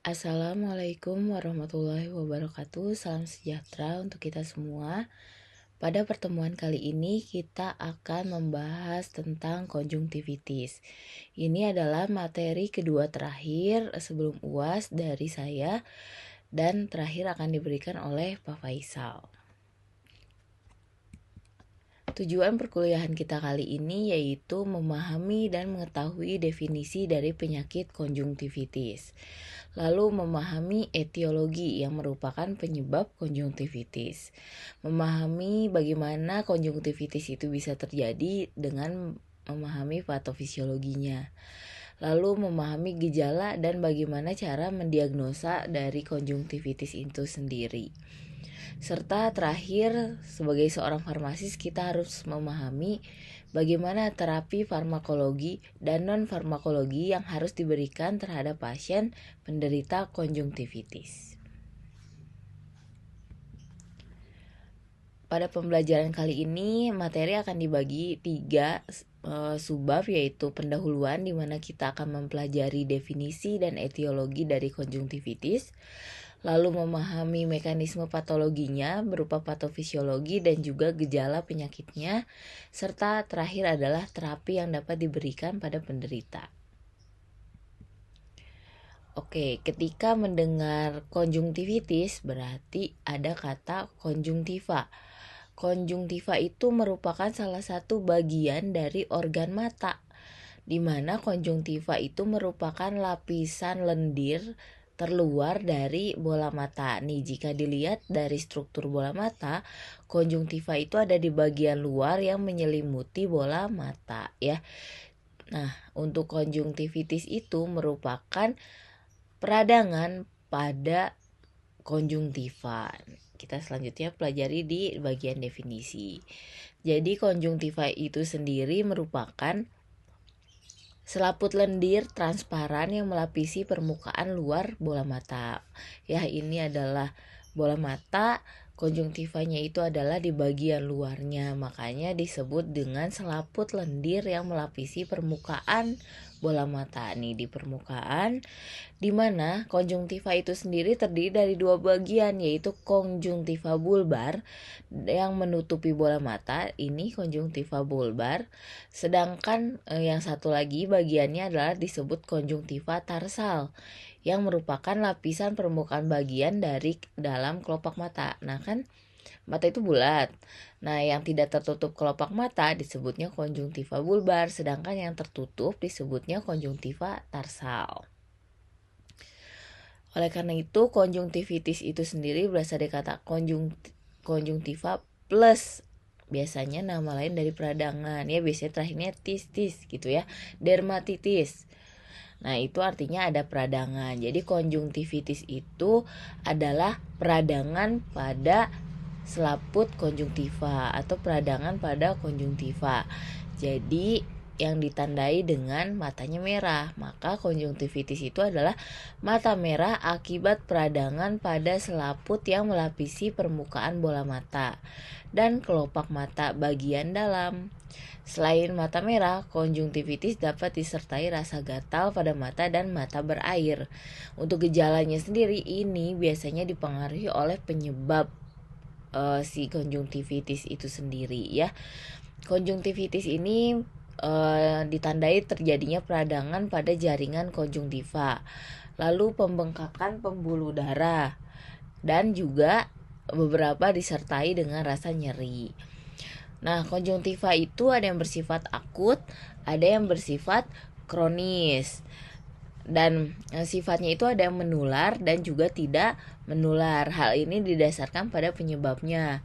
Assalamualaikum warahmatullahi wabarakatuh. Salam sejahtera untuk kita semua. Pada pertemuan kali ini kita akan membahas tentang konjungtivitis. Ini adalah materi kedua terakhir sebelum UAS dari saya dan terakhir akan diberikan oleh Pak Faisal. Tujuan perkuliahan kita kali ini yaitu memahami dan mengetahui definisi dari penyakit konjungtivitis. Lalu memahami etiologi yang merupakan penyebab konjungtivitis. Memahami bagaimana konjungtivitis itu bisa terjadi dengan memahami patofisiologinya. Lalu memahami gejala dan bagaimana cara mendiagnosa dari konjungtivitis itu sendiri. Serta terakhir, sebagai seorang farmasis kita harus memahami bagaimana terapi farmakologi dan non-farmakologi yang harus diberikan terhadap pasien penderita konjungtivitis. Pada pembelajaran kali ini, materi akan dibagi 3 subbab, yaitu pendahuluan di mana kita akan mempelajari definisi dan etiologi dari konjungtivitis, lalu memahami mekanisme patologinya berupa patofisiologi dan juga gejala penyakitnya, serta terakhir adalah terapi yang dapat diberikan pada penderita. Oke, ketika mendengar konjungtivitis berarti ada kata konjungtiva. Konjungtiva itu merupakan salah satu bagian dari organ mata, di mana konjungtiva itu merupakan lapisan lendir terluar dari bola mata. Nih, jika dilihat dari struktur bola mata, konjungtiva itu ada di bagian luar yang menyelimuti bola mata ya. Nah, untuk konjungtivitis itu merupakan peradangan pada konjungtiva. Kita selanjutnya pelajari di bagian definisi. Jadi konjungtiva itu sendiri merupakan selaput lendir transparan yang melapisi permukaan luar bola mata. Ya, ini adalah bola mata. Konjungtivanya itu adalah di bagian luarnya, makanya disebut dengan selaput lendir yang melapisi permukaan bola mata. Nih, di permukaan, di mana konjungtiva itu sendiri terdiri dari 2 bagian, yaitu konjungtiva bulbar yang menutupi bola mata, ini konjungtiva bulbar. Sedangkan yang satu lagi bagiannya adalah disebut konjungtiva tarsal, yang merupakan lapisan permukaan bagian dari dalam kelopak mata. Nah, kan mata itu bulat. Nah, yang tidak tertutup kelopak mata disebutnya konjungtiva bulbar, sedangkan yang tertutup disebutnya konjungtiva tarsal. Oleh karena itu, konjungtivitis itu sendiri berasal dari kata konjungtiva plus biasanya nama lain dari peradangan ya, biasanya terakhirnya tis gitu ya, dermatitis. Nah, itu artinya ada peradangan. Jadi konjungtivitis itu adalah peradangan pada selaput konjungtiva atau peradangan pada konjungtiva. Jadi yang ditandai dengan matanya merah, maka konjungtivitis itu adalah mata merah akibat peradangan pada selaput yang melapisi permukaan bola mata dan kelopak mata bagian dalam. Selain mata merah, konjungtivitis dapat disertai rasa gatal pada mata dan mata berair. Untuk gejalanya sendiri ini biasanya dipengaruhi oleh penyebab si konjungtivitis itu sendiri ya. Konjungtivitis ini ditandai terjadinya peradangan pada jaringan konjungtiva, lalu pembengkakan pembuluh darah, dan juga beberapa disertai dengan rasa nyeri. Nah, konjungtiva itu ada yang bersifat akut, ada yang bersifat kronis. Dan sifatnya itu ada yang menular dan juga tidak menular. Hal ini didasarkan pada penyebabnya.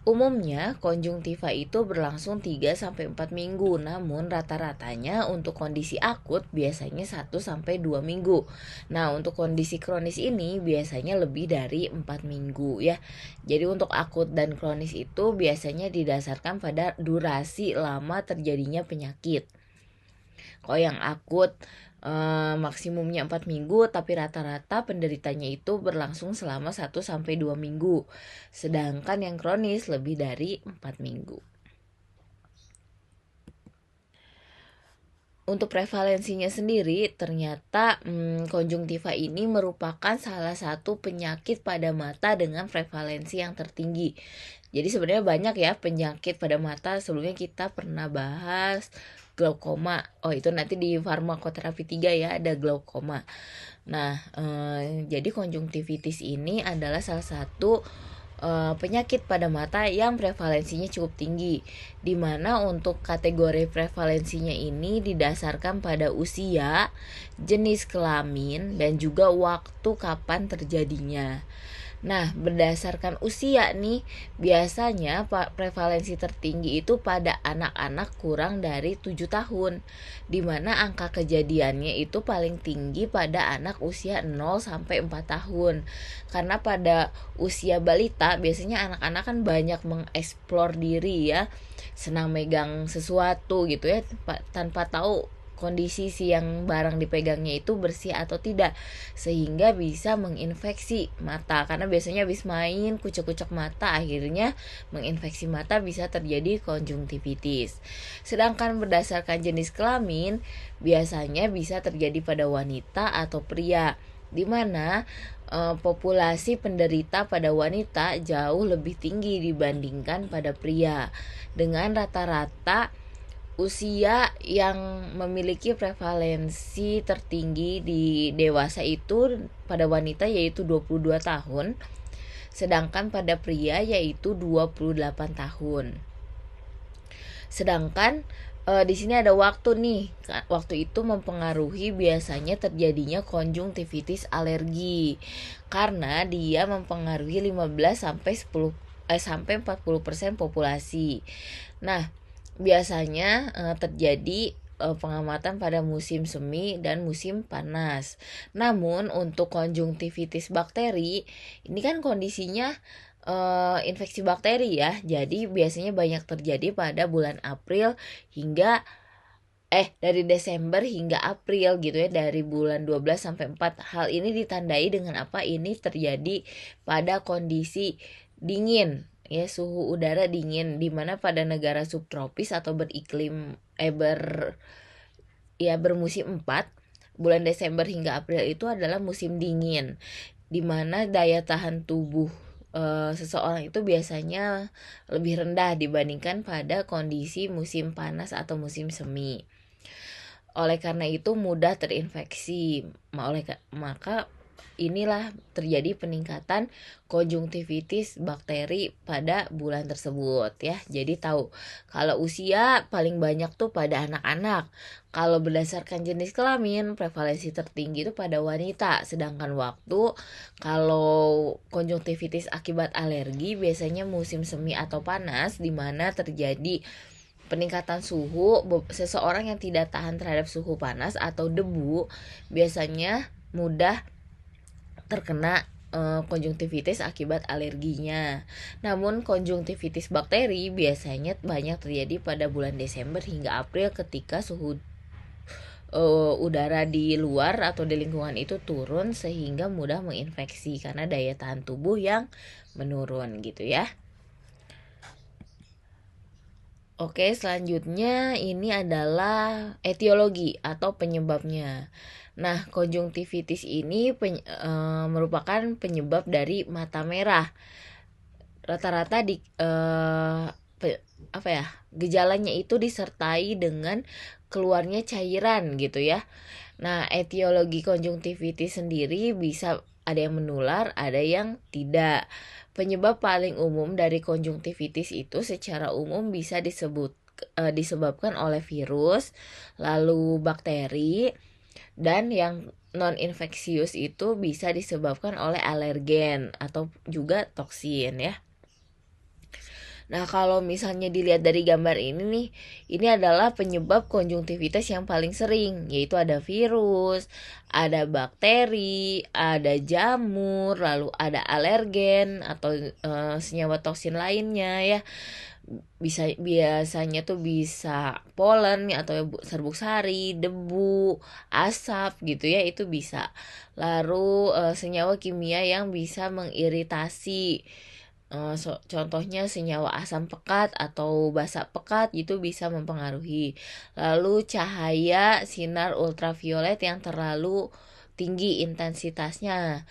Umumnya konjungtiva itu berlangsung 3-4 minggu, namun rata-ratanya untuk kondisi akut biasanya 1-2 minggu. Nah, untuk kondisi kronis ini biasanya lebih dari 4 minggu ya. Jadi untuk akut dan kronis itu biasanya didasarkan pada durasi lama terjadinya penyakit. Kalau yang akut maksimumnya 4 minggu, tapi rata-rata penderitanya itu berlangsung selama 1-2 minggu. Sedangkan yang kronis lebih dari 4 minggu. untuk prevalensinya sendiri ternyata konjungtiva ini merupakan salah satu penyakit pada mata dengan prevalensi yang tertinggi. Jadi sebenarnya banyak ya penyakit pada mata, sebelumnya kita pernah bahas glaukoma. Oh, itu nanti di farmakoterapi 3 ya, ada glaukoma. Nah, jadi konjungtivitis ini adalah salah satu penyakit pada mata yang prevalensinya cukup tinggi, di mana untuk kategori prevalensinya ini didasarkan pada usia, jenis kelamin, dan juga waktu kapan terjadinya. Nah, berdasarkan usia nih, biasanya prevalensi tertinggi itu pada anak-anak kurang dari 7 tahun, di mana angka kejadiannya itu paling tinggi pada anak usia 0 sampai 4 tahun. Karena pada usia balita biasanya anak-anak kan banyak mengeksplor diri ya, senang megang sesuatu gitu ya, tanpa tahu kondisi si yang barang dipegangnya itu bersih atau tidak, sehingga bisa menginfeksi mata. Karena biasanya habis main kucek-kucek mata, akhirnya menginfeksi mata, bisa terjadi konjungtivitis. Sedangkan berdasarkan jenis kelamin biasanya bisa terjadi pada wanita atau pria, dimana populasi penderita pada wanita jauh lebih tinggi dibandingkan pada pria, dengan rata-rata usia yang memiliki prevalensi tertinggi di dewasa itu pada wanita yaitu 22 tahun, sedangkan pada pria yaitu 28 tahun. Sedangkan di sini ada waktu nih. Waktu itu mempengaruhi biasanya terjadinya konjungtivitis alergi, karena dia mempengaruhi 15 sampai 40% populasi. Nah, biasanya terjadi pengamatan pada musim semi dan musim panas. Namun untuk konjungtivitis bakteri ini kan kondisinya infeksi bakteri ya. Jadi biasanya banyak terjadi pada bulan April hingga dari Desember hingga April gitu ya, dari bulan 12 sampai 4. Hal ini ditandai dengan apa? Ini terjadi pada kondisi dingin ya, suhu udara dingin, dimana pada negara subtropis atau bermusim 4, bulan Desember hingga April itu adalah musim dingin, dimana daya tahan tubuh seseorang itu biasanya lebih rendah dibandingkan pada kondisi musim panas atau musim semi. Oleh karena itu mudah terinfeksi. Maka inilah terjadi peningkatan konjungtivitis bakteri pada bulan tersebut ya. Jadi tahu kalau usia paling banyak tuh pada anak-anak. Kalau berdasarkan jenis kelamin, prevalensi tertinggi itu pada wanita. Sedangkan waktu, kalau konjungtivitis akibat alergi biasanya musim semi atau panas, di mana terjadi peningkatan suhu. Seseorang yang tidak tahan terhadap suhu panas atau debu biasanya mudah terkena konjungtivitis akibat alerginya. Namun konjungtivitis bakteri biasanya banyak terjadi pada bulan Desember hingga April ketika suhu udara di luar atau di lingkungan itu turun, sehingga mudah menginfeksi karena daya tahan tubuh yang menurun gitu ya. Oke, selanjutnya ini adalah etiologi atau penyebabnya. Nah, konjungtivitis ini merupakan penyebab dari mata merah. Rata-rata gejalanya itu disertai dengan keluarnya cairan gitu ya. Nah, etiologi konjungtivitis sendiri bisa ada yang menular, ada yang tidak. Penyebab paling umum dari konjungtivitis itu secara umum bisa disebabkan oleh virus, lalu bakteri, dan yang non-infeksius itu bisa disebabkan oleh alergen atau juga toksin ya. Nah, kalau misalnya dilihat dari gambar ini nih, ini adalah penyebab konjungtivitis yang paling sering, yaitu ada virus, ada bakteri, ada jamur, lalu ada alergen atau senyawa toksin lainnya ya. Biasanya tuh bisa polen atau serbuk sari, debu, asap gitu ya, itu bisa. Lalu senyawa kimia yang bisa mengiritasi Contohnya senyawa asam pekat atau basa pekat itu bisa mempengaruhi. Lalu cahaya sinar ultraviolet yang terlalu tinggi intensitasnya.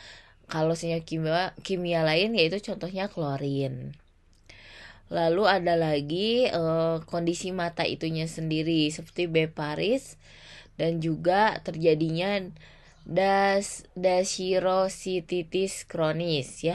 Kalau senyawa kimia lain yaitu contohnya klorin. Lalu ada lagi kondisi mata itunya sendiri seperti beparis dan juga terjadinya dasirosititis kronis ya.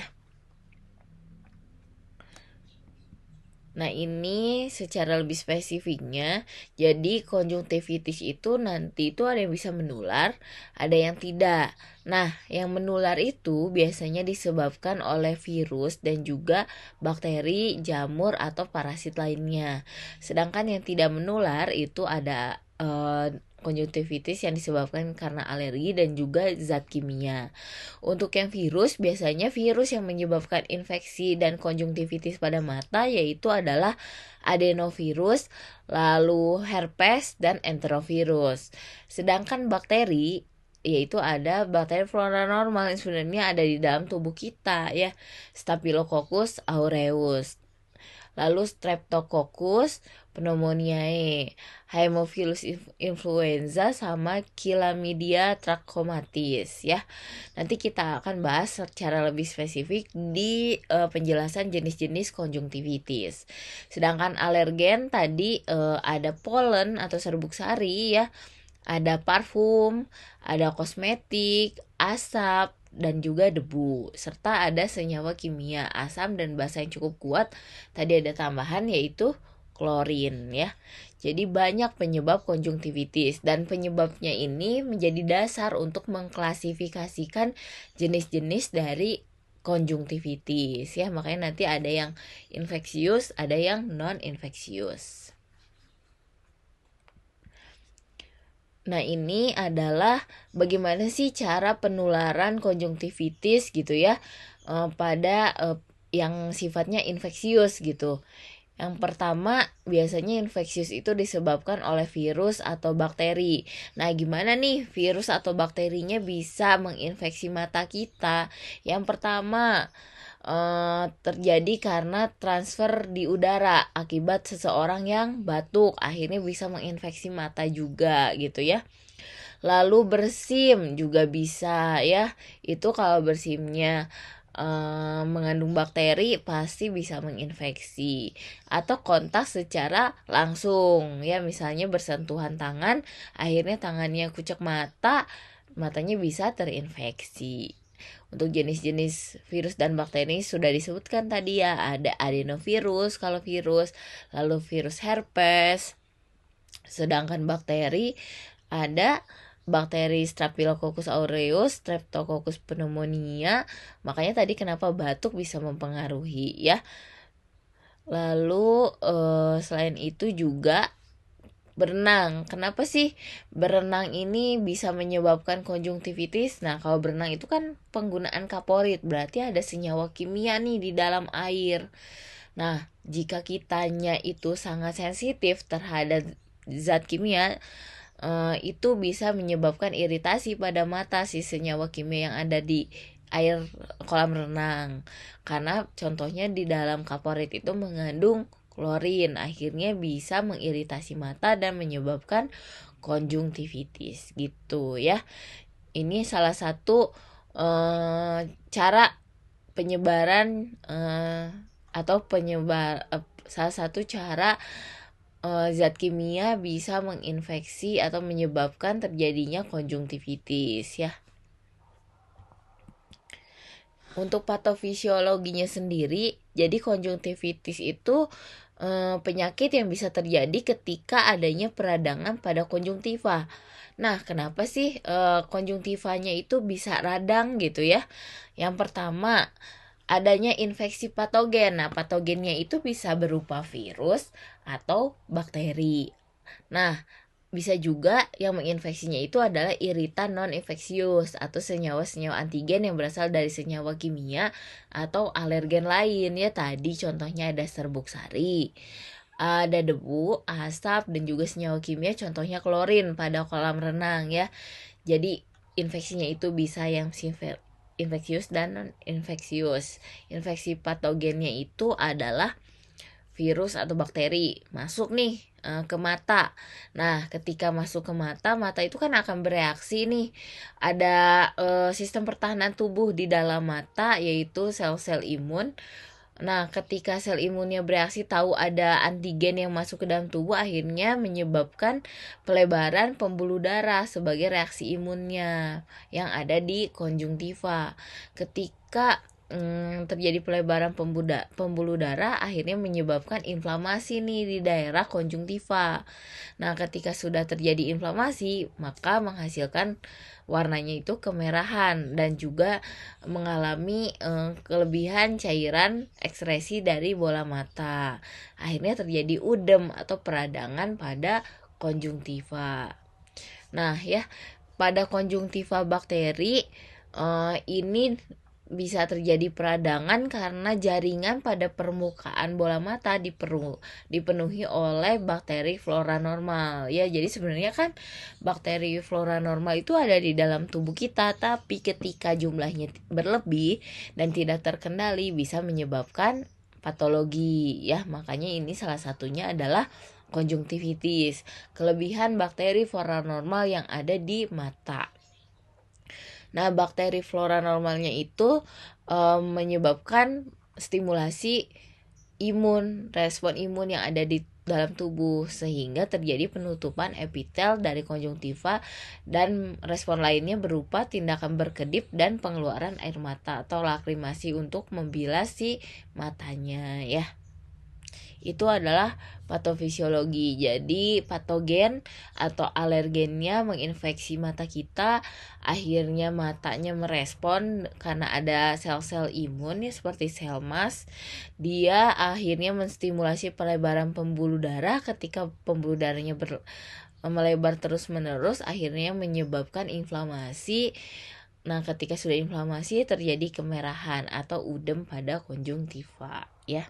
Nah ini secara lebih spesifiknya, jadi konjungtivitis itu nanti itu ada yang bisa menular, ada yang tidak. Nah yang menular itu biasanya disebabkan oleh virus dan juga bakteri, jamur atau parasit lainnya. Sedangkan yang tidak menular itu ada konjungtivitis yang disebabkan karena alergi dan juga zat kimia. Untuk yang virus, biasanya virus yang menyebabkan infeksi dan konjungtivitis pada mata yaitu adalah adenovirus, lalu herpes dan enterovirus. Sedangkan bakteri yaitu ada bakteri flora normal yang sebenarnya ada di dalam tubuh kita ya, Staphylococcus aureus, lalu Streptococcus pneumoniae, Haemophilus influenza sama Chlamydia trachomatis ya. Nanti kita akan bahas secara lebih spesifik di penjelasan jenis-jenis konjungtivitis. Sedangkan alergen tadi ada polen atau serbuk sari ya, ada parfum, ada kosmetik, asap, dan juga debu, serta ada senyawa kimia asam dan basa yang cukup kuat. Tadi ada tambahan yaitu klorin ya. Jadi banyak penyebab konjungtivitis dan penyebabnya ini menjadi dasar untuk mengklasifikasikan jenis-jenis dari konjungtivitis ya. Makanya nanti ada yang infeksius, ada yang non infeksius. Nah ini adalah bagaimana sih cara penularan konjungtivitis gitu ya pada yang sifatnya infeksius gitu. Yang pertama biasanya infeksius itu disebabkan oleh virus atau bakteri. Nah gimana nih virus atau bakterinya bisa menginfeksi mata kita? Yang pertama terjadi karena transfer di udara akibat seseorang yang batuk, akhirnya bisa menginfeksi mata juga gitu ya. Lalu bersin juga bisa ya, itu kalau bersinnya mengandung bakteri pasti bisa menginfeksi. Atau kontak secara langsung ya, misalnya bersentuhan tangan, akhirnya tangannya kucek mata, matanya bisa terinfeksi. Untuk jenis-jenis virus dan bakteri sudah disebutkan tadi ya, ada adenovirus kalau virus, lalu virus herpes. Sedangkan bakteri ada bakteri Staphylococcus aureus, Streptococcus pneumonia. Makanya tadi kenapa batuk bisa mempengaruhi ya. Lalu selain itu juga berenang. Kenapa sih berenang ini bisa menyebabkan konjungtivitis? Nah, kalau berenang itu kan penggunaan kaporit, berarti ada senyawa kimia nih di dalam air. Nah, jika kitanya itu sangat sensitif terhadap zat kimia, itu bisa menyebabkan iritasi pada mata si senyawa kimia yang ada di air kolam renang. Karena contohnya di dalam kaporit itu mengandung klorin, akhirnya bisa mengiritasi mata dan menyebabkan konjungtivitis gitu ya. Ini salah satu cara penyebaran atau salah satu cara zat kimia bisa menginfeksi atau menyebabkan terjadinya konjungtivitis ya. Untuk patofisiologinya sendiri, jadi konjungtivitis itu penyakit yang bisa terjadi ketika adanya peradangan pada konjungtiva. Nah, kenapa sih konjungtivanya itu bisa radang gitu ya? Yang pertama, adanya infeksi patogen. Nah, patogennya itu bisa berupa virus atau bakteri. Nah, bisa juga yang menginfeksinya itu adalah iritan non-infeksius atau senyawa-senyawa antigen yang berasal dari senyawa kimia atau alergen lain ya. Tadi contohnya ada serbuk sari, ada debu, asap, dan juga senyawa kimia contohnya klorin pada kolam renang ya. Jadi infeksinya itu bisa yang infeksius dan non infeksius. Infeksi patogennya itu adalah virus atau bakteri masuk nih ke mata. Nah, ketika masuk ke mata, mata itu kan akan bereaksi nih. Ada sistem pertahanan tubuh di dalam mata, yaitu sel-sel imun. Nah, ketika sel imunnya bereaksi tahu ada antigen yang masuk ke dalam tubuh, akhirnya menyebabkan pelebaran pembuluh darah sebagai reaksi imunnya yang ada di konjungtiva. Ketika terjadi pelebaran pembuluh darah, akhirnya menyebabkan inflamasi nih di daerah konjungtiva. Nah, ketika sudah terjadi inflamasi, maka menghasilkan warnanya itu kemerahan dan juga mengalami kelebihan cairan ekskresi dari bola mata. Akhirnya terjadi udem atau peradangan pada konjungtiva. Nah, ya, pada konjungtiva bakteri ini bisa terjadi peradangan karena jaringan pada permukaan bola mata dipenuhi oleh bakteri flora normal. Ya, jadi sebenarnya kan bakteri flora normal itu ada di dalam tubuh kita, tapi ketika jumlahnya berlebih dan tidak terkendali bisa menyebabkan patologi. Ya, makanya ini salah satunya adalah konjungtivitis, kelebihan bakteri flora normal yang ada di mata. Nah, bakteri flora normalnya itu menyebabkan stimulasi imun, respon imun yang ada di dalam tubuh sehingga terjadi penutupan epitel dari konjungtiva dan respon lainnya berupa tindakan berkedip dan pengeluaran air mata atau lakrimasi untuk membilas si matanya ya. Itu adalah patofisiologi. Jadi patogen atau alergennya menginfeksi mata kita, akhirnya matanya merespon karena ada sel-sel imun ya seperti sel MAS. Dia akhirnya menstimulasi pelebaran pembuluh darah. Ketika pembuluh darahnya melebar terus-menerus, akhirnya menyebabkan inflamasi. Nah, ketika sudah inflamasi terjadi kemerahan atau udem pada konjungtiva ya.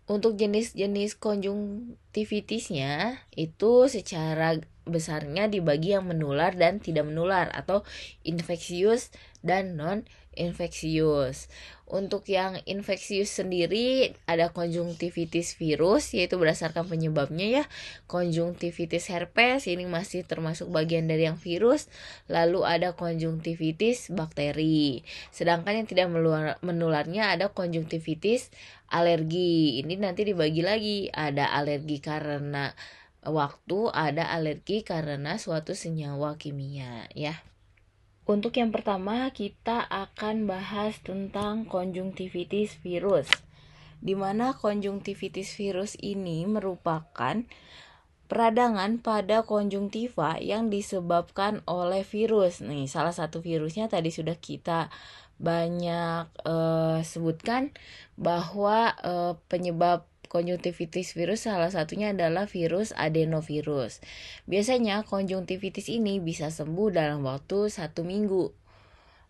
Untuk jenis-jenis konjungtivitisnya itu secara besarnya dibagi yang menular dan tidak menular atau infeksius dan non infeksius. Untuk yang infeksius sendiri ada konjungtivitis virus, yaitu berdasarkan penyebabnya ya. Konjungtivitis herpes ini masih termasuk bagian dari yang virus. Lalu ada konjungtivitis bakteri. Sedangkan yang tidak menularnya ada konjungtivitis alergi. Ini nanti dibagi lagi, ada alergi karena waktu, ada alergi karena suatu senyawa kimia ya. Untuk yang pertama kita akan bahas tentang konjungtivitis virus, di mana konjungtivitis virus ini merupakan peradangan pada konjungtiva yang disebabkan oleh virus. Nih, salah satu virusnya tadi sudah kita banyak sebutkan bahwa penyebab konjungtivitis virus salah satunya adalah virus adenovirus. Biasanya konjungtivitis ini bisa sembuh dalam waktu 1 minggu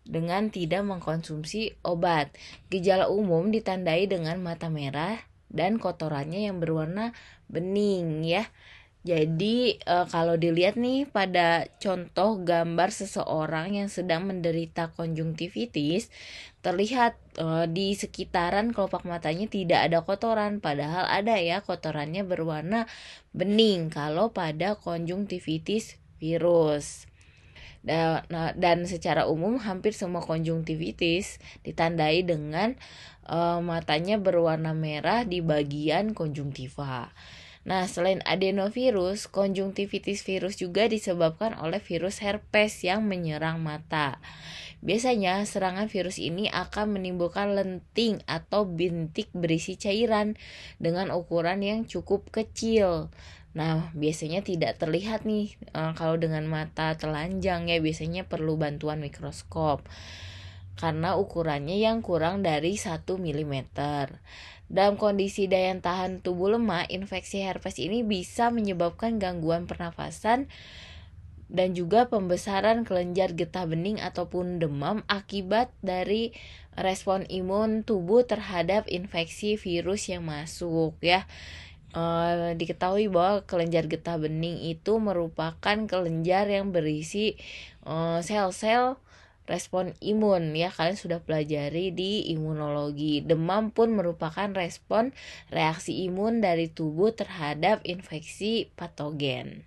dengan tidak mengkonsumsi obat. Gejala umum ditandai dengan mata merah dan kotorannya yang berwarna bening ya. Jadi kalau dilihat nih pada contoh gambar seseorang yang sedang menderita konjungtivitis, terlihat di sekitaran kelopak matanya tidak ada kotoran, padahal ada ya, kotorannya berwarna bening kalau pada konjungtivitis virus. Dan secara umum hampir semua konjungtivitis ditandai dengan matanya berwarna merah di bagian konjungtiva. Nah, selain adenovirus, konjungtivitis virus juga disebabkan oleh virus herpes yang menyerang mata. Biasanya serangan virus ini akan menimbulkan lenting atau bintik berisi cairan dengan ukuran yang cukup kecil. Nah, biasanya tidak terlihat nih kalau dengan mata telanjang ya, biasanya perlu bantuan mikroskop karena ukurannya yang kurang dari 1 mm. Dalam kondisi daya tahan tubuh lemah, infeksi herpes ini bisa menyebabkan gangguan pernafasan dan juga pembesaran kelenjar getah bening ataupun demam akibat dari respon imun tubuh terhadap infeksi virus yang masuk ya. Diketahui bahwa kelenjar getah bening itu merupakan kelenjar yang berisi sel-sel respon imun ya. Kalian sudah pelajari di imunologi. Demam pun merupakan respon reaksi imun dari tubuh terhadap infeksi patogen.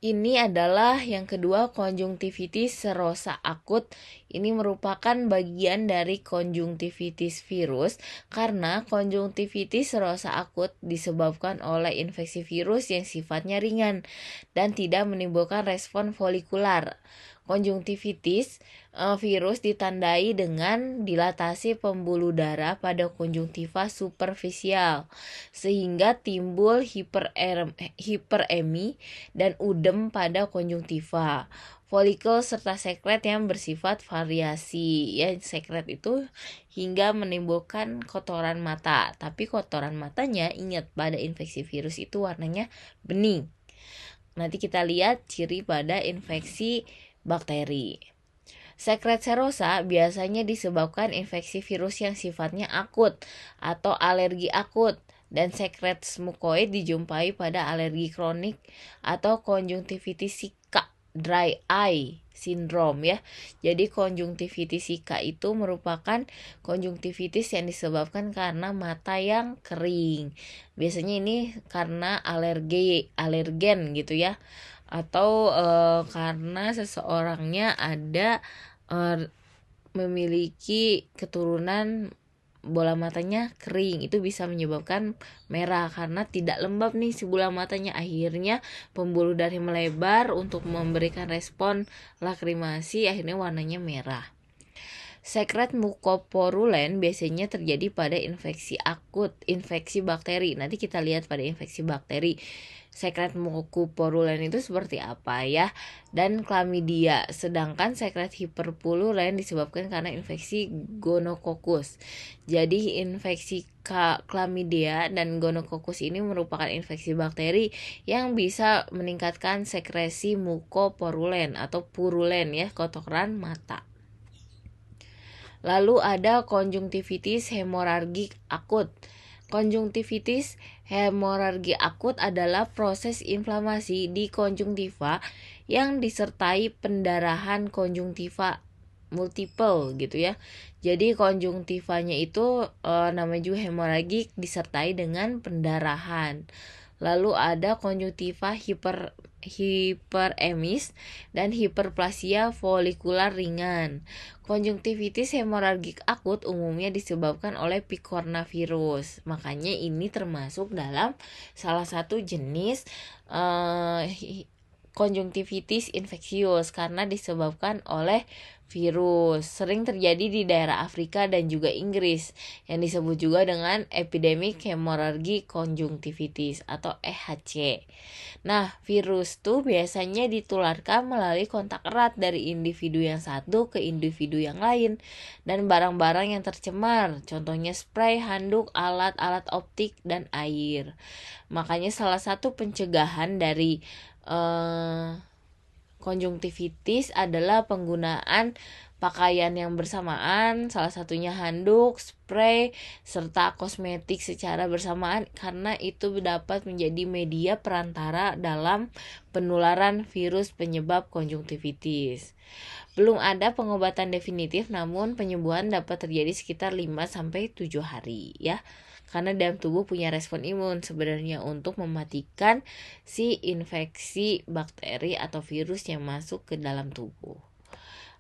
Ini adalah yang kedua, konjungtivitis serosa akut. Ini merupakan bagian dari konjungtivitis virus karena konjungtivitis serosa akut disebabkan oleh infeksi virus yang sifatnya ringan dan tidak menimbulkan respon folikular. Konjungtivitis virus ditandai dengan dilatasi pembuluh darah pada konjungtiva superficial sehingga timbul hiperemi dan udem pada konjungtiva, folikel serta sekret yang bersifat variasi. Ya, sekret itu hingga menimbulkan kotoran mata. Tapi kotoran matanya, ingat, pada infeksi virus itu warnanya bening. Nanti kita lihat ciri pada infeksi bakteri. Sekret serosa biasanya disebabkan infeksi virus yang sifatnya akut atau alergi akut, dan sekret mukoid dijumpai pada alergi kronik atau konjungtivitis Zika dry eye syndrome ya. Jadi konjungtivitis Zika itu merupakan konjungtivitis yang disebabkan karena mata yang kering. Biasanya ini karena alergen gitu ya, atau karena seseorangnya ada memiliki keturunan bola matanya kering. Itu bisa menyebabkan merah karena tidak lembab nih si bola matanya. Akhirnya pembuluh darah melebar untuk memberikan respon lakrimasi, akhirnya warnanya merah. Sekret mukoporulen biasanya terjadi pada infeksi akut, infeksi bakteri. Nanti kita lihat pada infeksi bakteri sekret mukoporulen itu seperti apa ya. Dan klamidia. Sedangkan sekret hiperpuluren disebabkan karena infeksi gonokokus. Jadi infeksi klamidia dan gonokokus ini merupakan infeksi bakteri yang bisa meningkatkan sekresi mukoporulen atau purulen ya, kotoran mata. Lalu ada konjungtivitis hemoragik akut. Konjungtivitis hemoragik akut adalah proses inflamasi di konjungtiva yang disertai pendarahan konjungtiva multiple gitu ya. Jadi konjungtivanya itu namanya juga hemoragik disertai dengan pendarahan. Lalu ada konjungtiva hiperemis dan hiperplasia folikular ringan. Konjungtivitis hemoragik akut umumnya disebabkan oleh picornavirus. Makanya ini termasuk dalam salah satu jenis konjungtivitis infeksius karena disebabkan oleh virus. Sering terjadi di daerah Afrika dan juga Inggris yang disebut juga dengan epidemic hemorrhagic conjunctivitis atau EHC. Nah, virus tuh biasanya ditularkan melalui kontak erat dari individu yang satu ke individu yang lain dan barang-barang yang tercemar, contohnya spray, handuk, alat-alat optik, dan air. Makanya salah satu pencegahan dari konjungtivitis adalah penggunaan pakaian yang bersamaan, salah satunya handuk, spray, serta kosmetik secara bersamaan karena itu dapat menjadi media perantara dalam penularan virus penyebab konjungtivitis. Belum ada pengobatan definitif, namun penyembuhan dapat terjadi sekitar 5-7 hari ya. Karena dalam tubuh punya respon imun sebenarnya untuk mematikan si infeksi bakteri atau virus yang masuk ke dalam tubuh.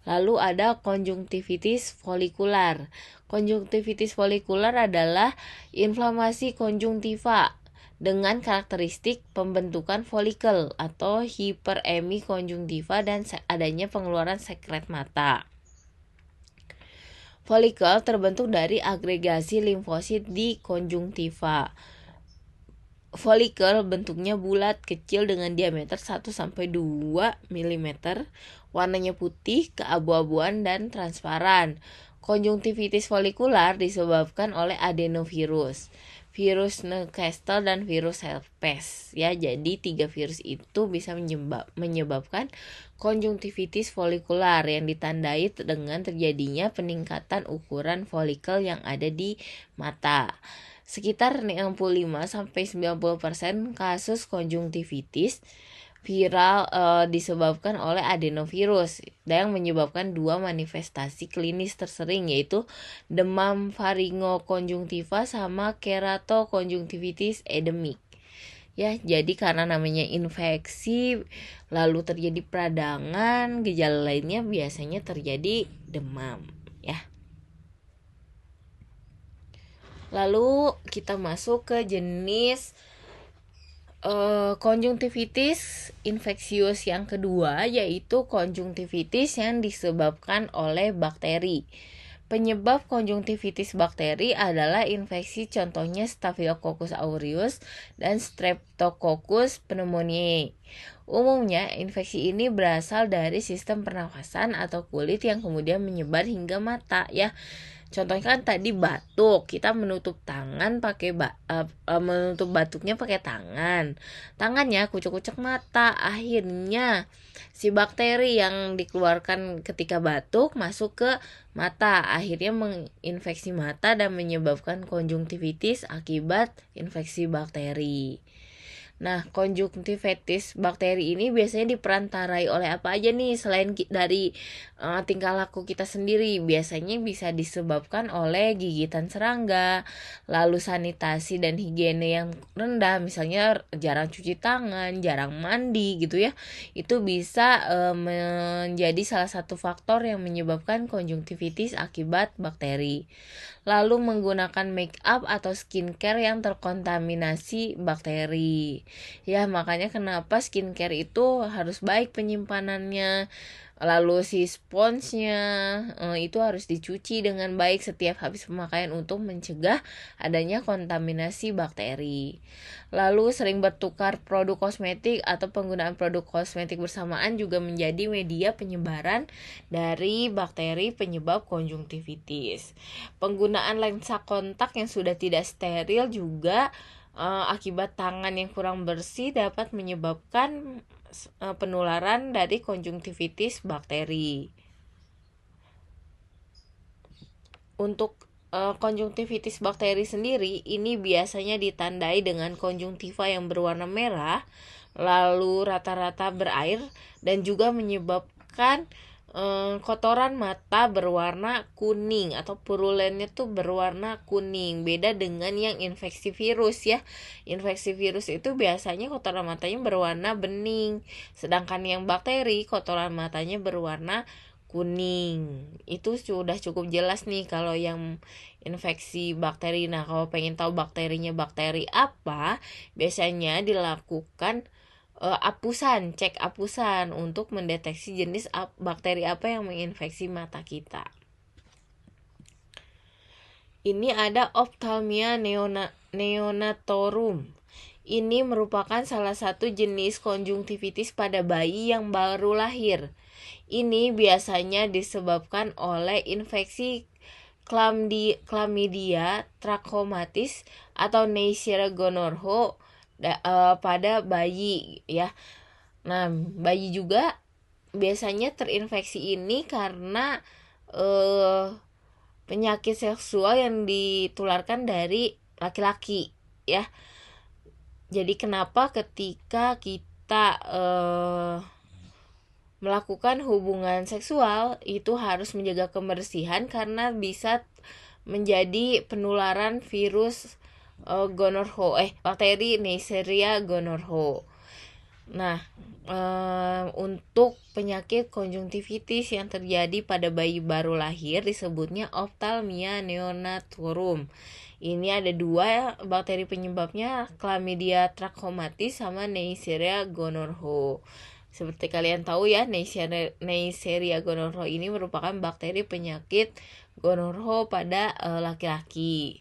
Lalu ada konjungtivitis folikular. Konjungtivitis folikular adalah inflamasi konjungtiva dengan karakteristik pembentukan folikel atau hiperemi konjungtiva dan adanya pengeluaran sekret mata. Folikel terbentuk dari agregasi limfosit di konjungtiva. Folikel bentuknya bulat kecil dengan diameter 1-2 mm, warnanya putih, keabu-abuan, dan transparan. Konjungtivitis folikular disebabkan oleh adenovirus, virus Newcastle, dan virus herpes ya. Jadi 3 virus itu bisa menyebabkan konjungtivitis folikular yang ditandai dengan terjadinya peningkatan ukuran folikel yang ada di mata. Sekitar 65-90% kasus konjungtivitis viral disebabkan oleh adenovirus yang menyebabkan dua manifestasi klinis tersering, yaitu demam faringokonjungtiva sama keratokonjungtivitis endemik. Ya, jadi karena namanya infeksi lalu terjadi peradangan, gejala lainnya biasanya terjadi demam, ya. Lalu kita masuk ke jenis konjungtivitis infeksius yang kedua, yaitu konjungtivitis yang disebabkan oleh bakteri. Penyebab konjungtivitis bakteri adalah infeksi, contohnya Staphylococcus aureus dan Streptococcus pneumoniae. Umumnya infeksi ini berasal dari sistem pernafasan atau kulit yang kemudian menyebar hingga mata, ya. Contohnya kan tadi batuk, kita menutup tangan pakai menutup batuknya pakai tangannya kucek-kucek mata, akhirnya si bakteri yang dikeluarkan ketika batuk masuk ke mata, akhirnya menginfeksi mata dan menyebabkan konjungtivitis akibat infeksi bakteri. Nah, konjungtivitis bakteri ini biasanya diperantarai oleh apa aja nih selain dari tingkah laku kita sendiri? Biasanya bisa disebabkan oleh gigitan serangga, lalu sanitasi dan higiene yang rendah, misalnya jarang cuci tangan, jarang mandi gitu ya. Itu bisa menjadi salah satu faktor yang menyebabkan konjungtivitis akibat bakteri. Lalu menggunakan make up atau skincare yang terkontaminasi bakteri. Ya, makanya kenapa skincare itu harus baik penyimpanannya. Lalu si sponsnya itu harus dicuci dengan baik setiap habis pemakaian untuk mencegah adanya kontaminasi bakteri. Lalu sering bertukar produk kosmetik atau penggunaan produk kosmetik bersamaan juga menjadi media penyebaran dari bakteri penyebab konjungtivitis. Penggunaan lensa kontak yang sudah tidak steril juga akibat tangan yang kurang bersih dapat menyebabkan penularan dari konjungtivitis bakteri. Untuk konjungtivitis bakteri sendiri ini biasanya ditandai dengan konjungtiva yang berwarna merah, lalu rata-rata berair dan juga menyebabkan kotoran mata berwarna kuning atau purulennya tuh berwarna kuning. Beda dengan yang infeksi virus, ya. Infeksi virus itu biasanya kotoran matanya berwarna bening, sedangkan yang bakteri kotoran matanya berwarna kuning. Itu sudah cukup jelas nih kalau yang infeksi bakteri. Nah, kalau pengen tahu bakterinya bakteri apa, biasanya dilakukan cek apusan untuk mendeteksi jenis bakteri apa yang menginfeksi mata kita. Ini ada Ophthalmia neonatorum. Ini merupakan salah satu jenis konjungtivitis pada bayi yang baru lahir. Ini biasanya disebabkan oleh infeksi Chlamydia trachomatis atau Neisseria gonorrhoeae pada bayi, ya. Nah, bayi juga biasanya terinfeksi ini karena penyakit seksual yang ditularkan dari laki-laki, ya. Jadi kenapa ketika kita melakukan hubungan seksual itu harus menjaga kebersihan karena bisa menjadi penularan virus bakteri Neisseria gonorrhoeae. Nah, untuk penyakit konjungtivitis yang terjadi pada bayi baru lahir disebutnya Ophthalmia neonatorum. Ini ada dua bakteri penyebabnya, Chlamydia trachomatis sama Neisseria gonorrhoeae. Seperti kalian tahu ya, Neisseria gonorrhoeae ini merupakan bakteri penyakit gonorrhoeae pada laki-laki.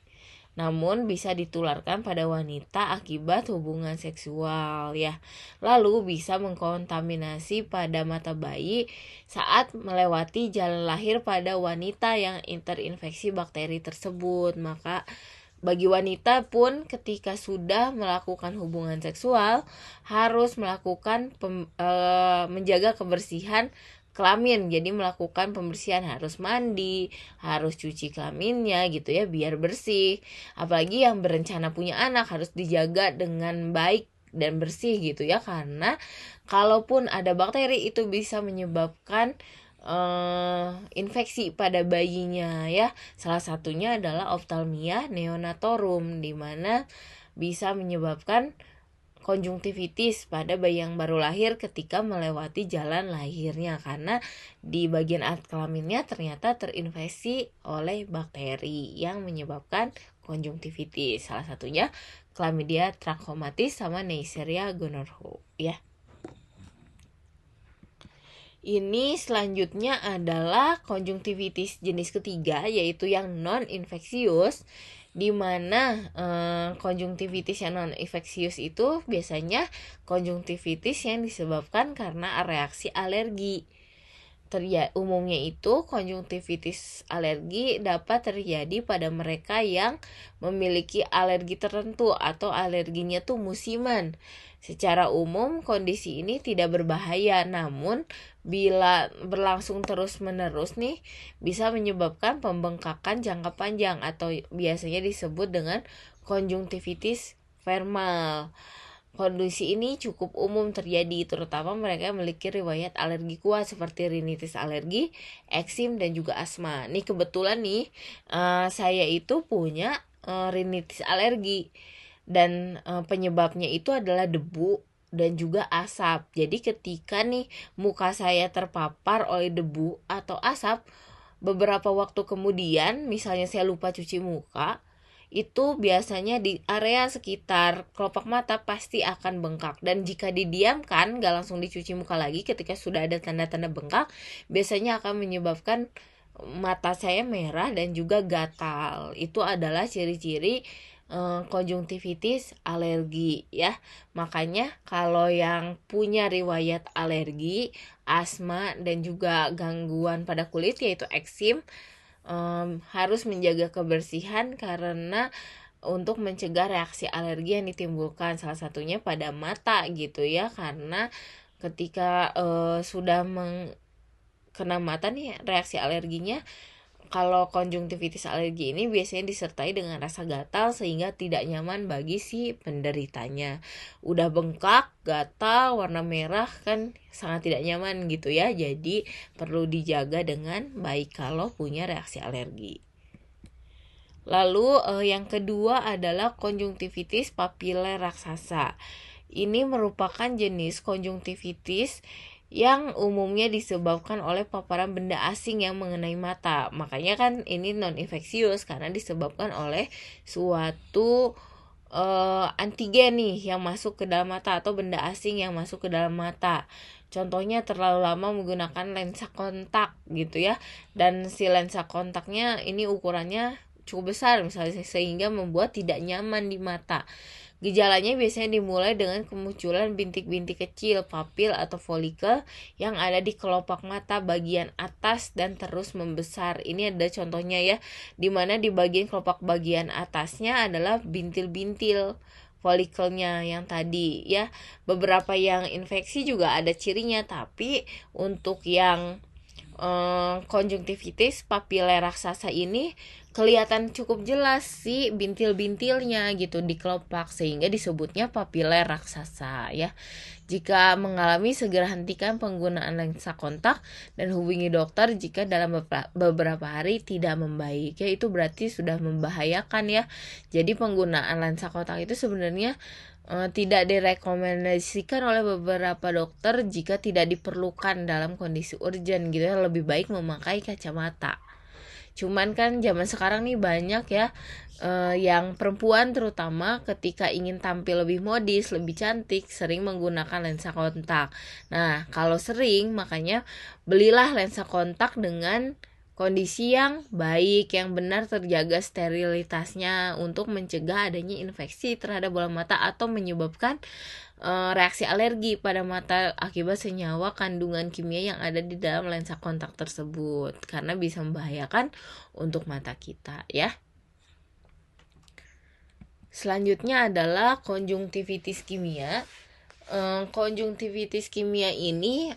Namun bisa ditularkan pada wanita akibat hubungan seksual, ya. Lalu bisa mengkontaminasi pada mata bayi saat melewati jalan lahir pada wanita yang terinfeksi bakteri tersebut. Maka bagi wanita pun ketika sudah melakukan hubungan seksual harus melakukan menjaga kebersihan kelamin, jadi melakukan pembersihan, harus mandi, harus cuci kelaminnya gitu ya biar bersih. Apalagi yang berencana punya anak harus dijaga dengan baik dan bersih gitu ya, karena kalaupun ada bakteri itu bisa menyebabkan infeksi pada bayinya ya. Salah satunya adalah Ophthalmia neonatorum, di mana bisa menyebabkan konjungtivitis pada bayi yang baru lahir ketika melewati jalan lahirnya, karena di bagian alat kelaminnya ternyata terinfeksi oleh bakteri yang menyebabkan konjungtivitis. Salah satunya Chlamydia trachomatis sama Neisseria gonorrhoeae ya. Ini selanjutnya adalah konjungtivitis jenis ketiga, yaitu yang non-infeksius, di mana konjungtivitis yang non-infeksius itu biasanya konjungtivitis yang disebabkan karena reaksi alergi. Umumnya itu konjungtivitis alergi dapat terjadi pada mereka yang memiliki alergi tertentu atau alerginya tuh musiman. Secara umum kondisi ini tidak berbahaya, namun bila berlangsung terus-menerus nih bisa menyebabkan pembengkakan jangka panjang atau biasanya disebut dengan konjungtivitis vermal. Kondisi ini cukup umum terjadi, terutama mereka yang memiliki riwayat alergi kuat seperti rinitis alergi, eksim, dan juga asma. Nih kebetulan nih saya itu punya rinitis alergi, dan penyebabnya itu adalah debu dan juga asap. Jadi ketika nih muka saya terpapar oleh debu atau asap, beberapa waktu kemudian misalnya saya lupa cuci muka, itu biasanya di area sekitar kelopak mata pasti akan bengkak, dan jika didiamkan gak langsung dicuci muka lagi ketika sudah ada tanda-tanda bengkak, biasanya akan menyebabkan mata saya merah dan juga gatal. Itu adalah ciri-ciri konjungtivitis alergi ya. Makanya kalau yang punya riwayat alergi, asma, dan juga gangguan pada kulit yaitu eksim, harus menjaga kebersihan karena untuk mencegah reaksi alergi yang ditimbulkan, salah satunya pada mata gitu ya, karena ketika sudah kena mata nih reaksi alerginya, kalau konjungtivitis alergi ini biasanya disertai dengan rasa gatal sehingga tidak nyaman bagi si penderitanya. Udah bengkak, gatal, warna merah kan sangat tidak nyaman gitu ya. Jadi perlu dijaga dengan baik kalau punya reaksi alergi. Lalu yang kedua adalah konjungtivitis papiler raksasa. Ini merupakan jenis konjungtivitis yang umumnya disebabkan oleh paparan benda asing yang mengenai mata. Makanya kan ini non-infeksius karena disebabkan oleh suatu antigen nih yang masuk ke dalam mata atau benda asing yang masuk ke dalam mata. Contohnya terlalu lama menggunakan lensa kontak gitu ya. Dan si lensa kontaknya ini ukurannya cukup besar misalnya, sehingga membuat tidak nyaman di mata. Gejalanya biasanya dimulai dengan kemunculan bintik-bintik kecil, papil atau folikel yang ada di kelopak mata bagian atas dan terus membesar. Ini ada contohnya ya, dimana di bagian kelopak bagian atasnya adalah bintil-bintil folikelnya yang tadi ya. Beberapa yang infeksi juga ada cirinya, tapi untuk yang konjungtivitis papiler raksasa ini kelihatan cukup jelas sih bintil-bintilnya gitu di kelopak, sehingga disebutnya papiler raksasa ya. Jika mengalami, segera hentikan penggunaan lensa kontak dan hubungi dokter jika dalam beberapa hari tidak membaik ya. Itu berarti sudah membahayakan ya. Jadi penggunaan lensa kontak itu sebenarnya tidak direkomendasikan oleh beberapa dokter jika tidak diperlukan dalam kondisi urgent gitu ya. Lebih baik memakai kacamata. Cuman kan zaman sekarang nih banyak ya yang perempuan terutama ketika ingin tampil lebih modis, lebih cantik, sering menggunakan lensa kontak. Nah, kalau sering makanya belilah lensa kontak dengan kondisi yang baik, yang benar, terjaga sterilitasnya untuk mencegah adanya infeksi terhadap bola mata atau menyebabkan reaksi alergi pada mata akibat senyawa kandungan kimia yang ada di dalam lensa kontak tersebut, karena bisa membahayakan untuk mata kita ya. Selanjutnya adalah konjungtivitis kimia. konjungtivitis kimia ini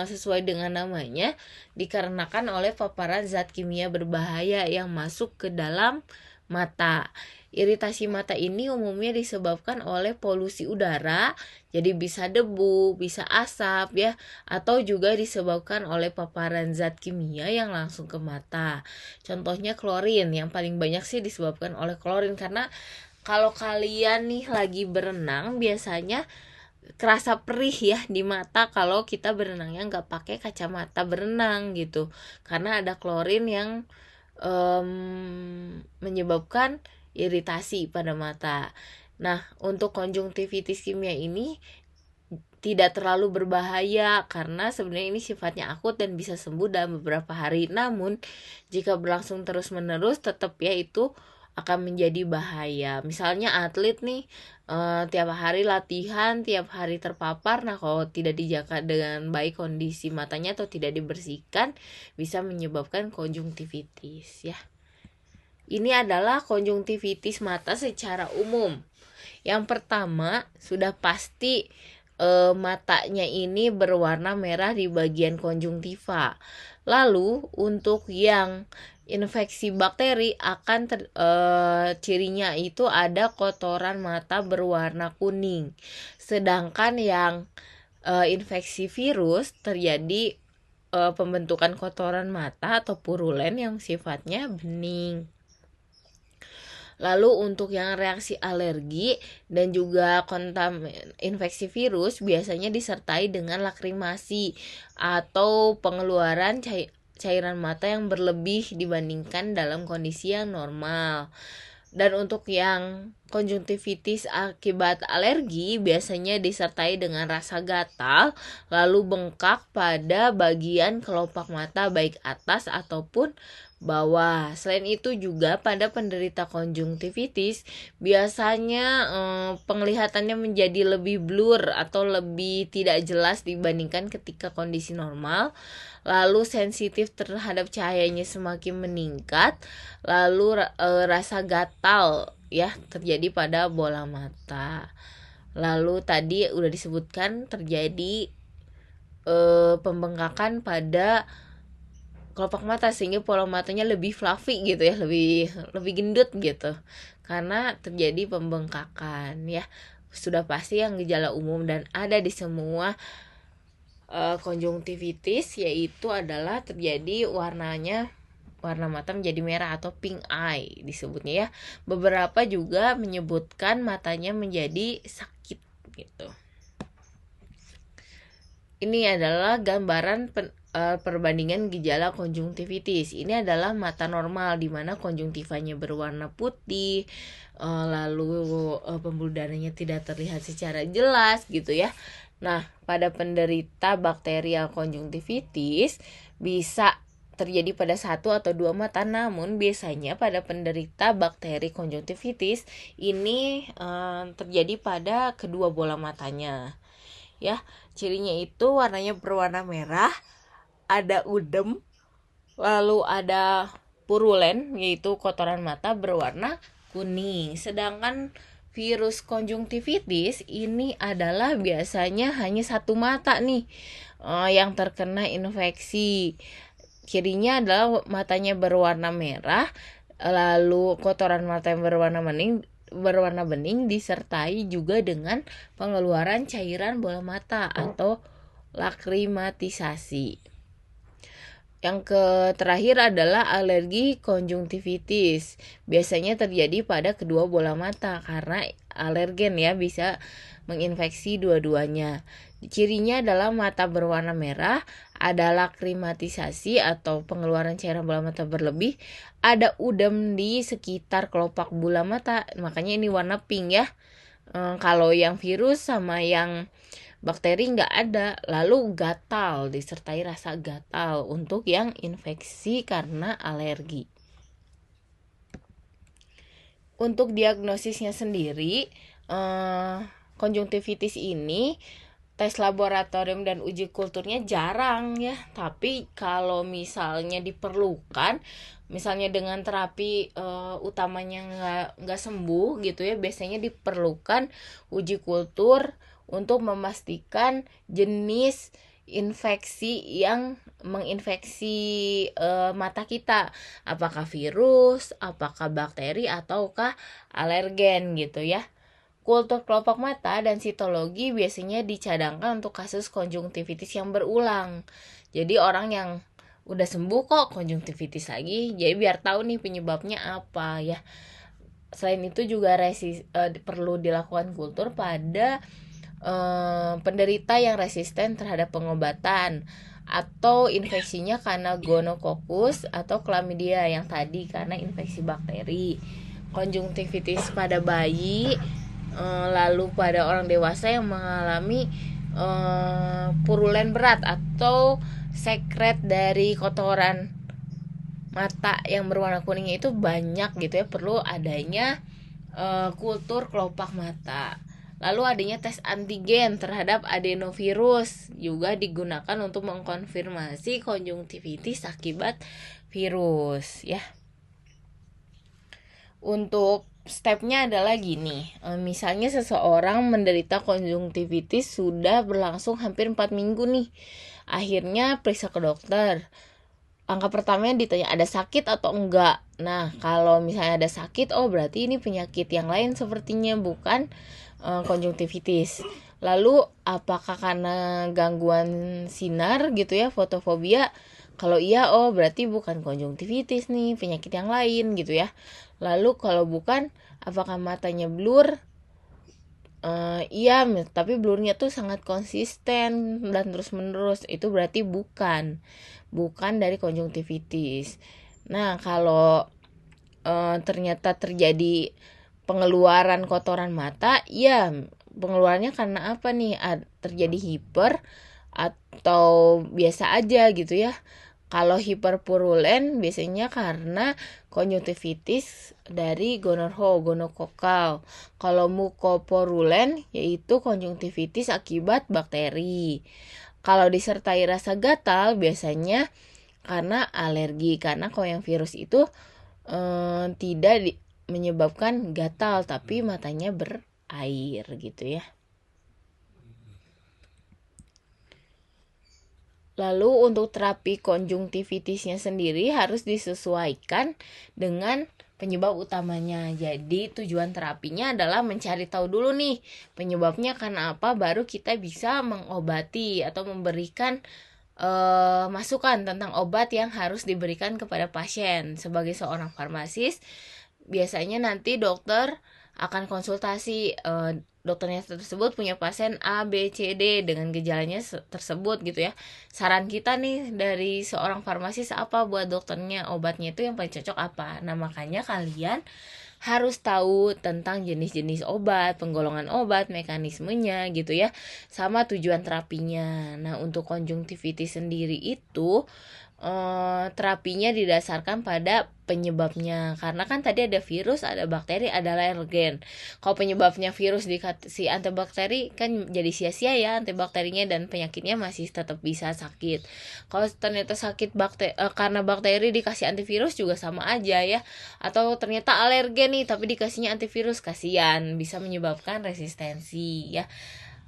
sesuai dengan namanya dikarenakan oleh paparan zat kimia berbahaya yang masuk ke dalam mata. Iritasi mata ini umumnya disebabkan oleh polusi udara, jadi bisa debu, bisa asap ya, atau juga disebabkan oleh paparan zat kimia yang langsung ke mata. Contohnya klorin, yang paling banyak sih disebabkan oleh klorin, karena kalau kalian nih lagi berenang biasanya kerasa perih ya di mata kalau kita berenangnya nggak pakai kacamata berenang gitu, karena ada klorin yang menyebabkan iritasi pada mata. Nah, untuk konjungtivitis kimia ini tidak terlalu berbahaya karena sebenarnya ini sifatnya akut dan bisa sembuh dalam beberapa hari. Namun, jika berlangsung terus-menerus tetap ya itu akan menjadi bahaya. Misalnya atlet nih tiap hari latihan, tiap hari terpapar. Nah, kalau tidak dijaga dengan baik kondisi matanya atau tidak dibersihkan, bisa menyebabkan konjungtivitis ya. Ini adalah konjungtivitis mata secara umum. Yang pertama, sudah pasti matanya ini berwarna merah di bagian konjungtiva. Lalu untuk yang infeksi bakteri akan cirinya itu ada kotoran mata berwarna kuning. Sedangkan yang infeksi virus terjadi pembentukan kotoran mata atau purulen yang sifatnya bening. Lalu untuk yang reaksi alergi dan juga infeksi virus biasanya disertai dengan lakrimasi atau pengeluaran cairan mata yang berlebih dibandingkan dalam kondisi yang normal. Dan untuk yang konjungtivitis akibat alergi biasanya disertai dengan rasa gatal, lalu bengkak pada bagian kelopak mata baik atas ataupun bawah. Selain itu juga pada penderita konjungtivitis biasanya penglihatannya menjadi lebih blur atau lebih tidak jelas dibandingkan ketika kondisi normal. Lalu sensitif terhadap cahayanya semakin meningkat, lalu rasa gatal ya terjadi pada bola mata. Lalu tadi udah disebutkan terjadi pembengkakan pada kelopak mata sehingga pola matanya lebih fluffy gitu ya, lebih gendut gitu karena terjadi pembengkakan ya. Sudah pasti yang gejala umum dan ada di semua konjungtivitis yaitu adalah terjadi warna mata menjadi merah atau pink eye disebutnya ya. Beberapa juga menyebutkan matanya menjadi sakit gitu. Ini adalah gambaran perbandingan gejala konjungtivitis. Ini adalah mata normal di mana konjungtivanya berwarna putih, lalu pembuluh darahnya tidak terlihat secara jelas gitu ya. Nah, pada penderita bakterial konjungtivitis bisa terjadi pada satu atau dua mata, namun biasanya pada penderita bakteri konjungtivitis ini terjadi pada kedua bola matanya. Ya, cirinya itu warnanya berwarna merah, ada udem, lalu ada purulen yaitu kotoran mata berwarna kuning. Sedangkan virus konjungtivitis ini adalah biasanya hanya satu mata nih yang terkena infeksi. Cirinya adalah matanya berwarna merah, lalu kotoran mata yang berwarna bening disertai juga dengan pengeluaran cairan bola mata atau lakrimatisasi. Yang terakhir adalah alergi konjungtivitis. Biasanya terjadi pada kedua bola mata karena alergen ya bisa menginfeksi dua-duanya. Cirinya adalah mata berwarna merah, ada lakrimatisasi atau pengeluaran cairan bola mata berlebih, ada udem di sekitar kelopak bola mata, makanya ini warna pink ya. Kalau yang virus sama yang bakteri nggak ada. Lalu gatal, disertai rasa gatal untuk yang infeksi karena alergi. Untuk diagnosisnya sendiri, konjungtivitis ini tes laboratorium dan uji kulturnya jarang ya. Tapi kalau misalnya diperlukan, misalnya dengan terapi utamanya nggak sembuh gitu ya, biasanya diperlukan uji kultur untuk memastikan jenis infeksi yang menginfeksi mata kita, apakah virus, apakah bakteri, ataukah alergen gitu ya. Kultur kelopak mata dan sitologi biasanya dicadangkan untuk kasus konjungtivitis yang berulang. Jadi orang yang udah sembuh kok konjungtivitis lagi, jadi biar tahu nih penyebabnya apa ya. Selain itu juga perlu dilakukan kultur pada penderita yang resisten terhadap pengobatan atau infeksinya karena gonokokus atau chlamydia yang tadi karena infeksi bakteri. Konjungtivitis pada bayi, lalu pada orang dewasa yang mengalami purulen berat atau sekret dari kotoran mata yang berwarna kuningnya itu banyak gitu ya, perlu adanya kultur kelopak mata. Lalu adanya tes antigen terhadap adenovirus juga digunakan untuk mengkonfirmasi konjungtivitis akibat virus ya. Untuk stepnya adalah gini, misalnya seseorang menderita konjungtivitis sudah berlangsung hampir 4 minggu nih, akhirnya periksa ke dokter. Angka pertamanya ditanya ada sakit atau enggak. Nah kalau misalnya ada sakit, oh berarti ini penyakit yang lain sepertinya, bukan konjungtivitis. Lalu apakah karena gangguan sinar gitu ya, fotofobia? Kalau iya, oh berarti bukan konjungtivitis nih, penyakit yang lain gitu ya. Lalu kalau bukan, apakah matanya blur? Iya, tapi blurnya tuh sangat konsisten dan terus menerus, itu berarti bukan dari konjungtivitis. Nah kalau ternyata terjadi pengeluaran kotoran mata, ya pengeluarannya karena apa nih? Terjadi hiper atau biasa aja gitu ya. Kalau hiperpurulen biasanya karena konjungtivitis dari gonokokal. Kalau mukoporulen yaitu konjungtivitis akibat bakteri. Kalau disertai rasa gatal biasanya karena alergi, karena kalau yang virus itu tidak menyebabkan gatal tapi matanya berair gitu ya. Lalu untuk terapi konjungtivitisnya sendiri harus disesuaikan dengan penyebab utamanya. Jadi tujuan terapinya adalah mencari tahu dulu nih penyebabnya karena apa, baru kita bisa mengobati atau memberikan masukan tentang obat yang harus diberikan kepada pasien. Sebagai seorang farmasis, biasanya nanti dokter akan konsultasi, dokternya tersebut punya pasien A, B, C, D dengan gejalanya tersebut gitu ya. Saran kita nih dari seorang farmasis apa buat dokternya, obatnya itu yang paling cocok apa. Nah makanya kalian harus tahu tentang jenis-jenis obat, penggolongan obat, mekanismenya gitu ya, sama tujuan terapinya. Nah untuk konjungtivitis sendiri itu terapinya didasarkan pada penyebabnya, karena kan tadi ada virus, ada bakteri, ada alergen. Kalau penyebabnya virus dikasih antibakteri kan jadi sia-sia ya antibakterinya, dan penyakitnya masih tetap bisa sakit. Kalau ternyata sakit karena bakteri dikasih antivirus juga sama aja ya. Atau ternyata alergen nih tapi dikasihnya antivirus, kasihan, bisa menyebabkan resistensi ya.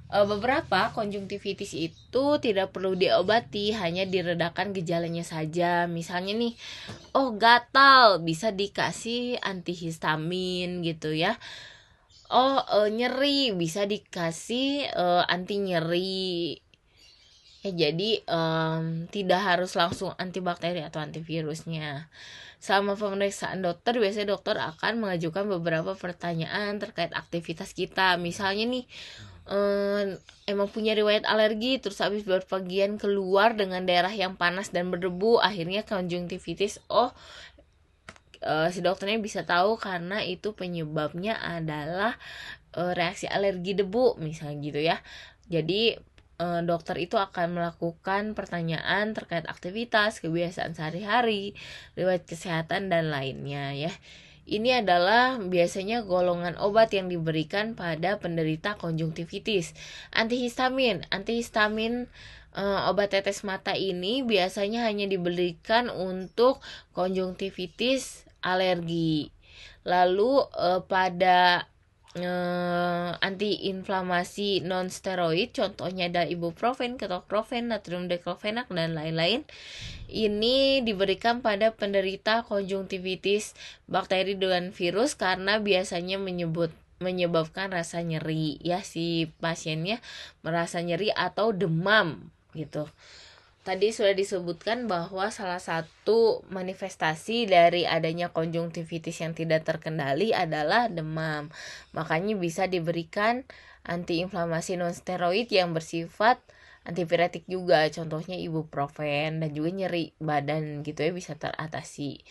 Beberapa konjungtivitis itu tidak perlu diobati, hanya diredakan gejalanya saja. Misalnya nih, oh gatal, bisa dikasih antihistamin gitu ya. Oh nyeri, bisa dikasih anti nyeri. Jadi tidak harus langsung antibakteri atau antivirusnya. Selama pemeriksaan dokter, biasanya dokter akan mengajukan beberapa pertanyaan terkait aktivitas kita. Misalnya nih, emang punya riwayat alergi, terus habis berpergian keluar dengan daerah yang panas dan berdebu, akhirnya konjungtivitis. Si dokternya bisa tahu karena itu penyebabnya adalah reaksi alergi debu misalnya gitu ya. Jadi dokter itu akan melakukan pertanyaan terkait aktivitas, kebiasaan sehari-hari, riwayat kesehatan dan lainnya ya. Ini adalah biasanya golongan obat yang diberikan pada penderita konjungtivitis. Antihistamin obat tetes mata ini biasanya hanya diberikan untuk konjungtivitis alergi. Lalu pada antiinflamasi non steroid, contohnya ada ibuprofen, ketoprofen, natrium diklofenak dan lain-lain. Ini diberikan pada penderita konjungtivitis bakteri dengan virus karena biasanya menyebabkan rasa nyeri, ya, si pasiennya merasa nyeri atau demam gitu. Tadi sudah disebutkan bahwa salah satu manifestasi dari adanya konjungtivitis yang tidak terkendali adalah demam. Makanya bisa diberikan antiinflamasi non-steroid yang bersifat antipiretik juga, contohnya ibuprofen, dan juga nyeri badan gitu ya bisa teratasi.